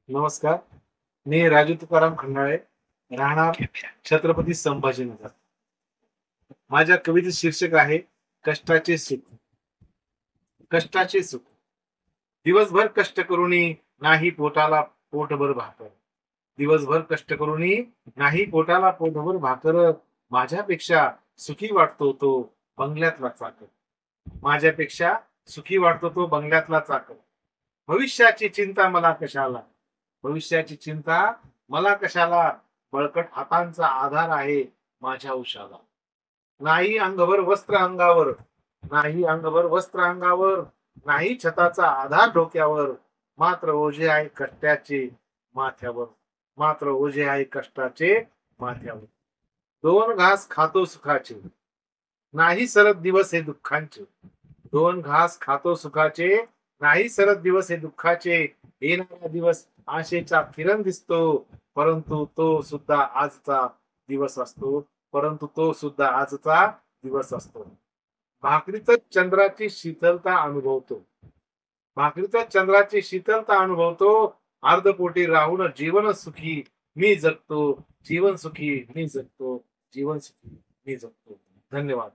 नमस्कार. मी राजू तुकाराम खंडाळे, राहणार छत्रपती संभाजीनगर. माझ्या कवितेचे शीर्षक आहे कष्टाचे सुख. कष्टाचे सुख. दिवसभर कष्ट करूनी नाही पोटाला पोटभर भाकर. दिवसभर कष्ट करूनी नाही पोटाला पोटभर भाकर. माझ्यापेक्षा सुखी वाटतो तो बंगल्यातला चाकर. माझ्यापेक्षा सुखी वाटतो तो बंगल्यातला चाकर. भविष्याची चिंता मला कशाला. भविष्याची चिंता मला कशाला. बळकट हातांचा आधार आहे माझ्या उशाला. नाही अंगभर वस्त्र अंगावर. नाही अंगभर वस्त्र अंगावर. नाही छताचा आधार डोक्यावर. मात्र ओझे आहे कष्टाचे माथ्यावर. मात्र ओझे आहे कष्टाचे माथ्यावर. दोन घास खातो सुखाचे. नाही सरत दिवस हे दुःखांचे. दोन घास खातो सुखाचे. नाही सरत दिवस हे दुःखाचे. येणारा दिवस आशेचा किरण दिसतो. परंतु तो सुद्धा आजचा दिवस असतो. परंतु तो सुद्धा आजचा दिवस असतो. भाकरीतच चंद्राची शीतलता अनुभवतो. भाकरीतच चंद्राची शीतलता अनुभवतो. अर्धपोटी राहून जीवन सुखी मी जगतो. जीवन सुखी मी जगतो. जीवन सुखी मी जगतो. धन्यवाद.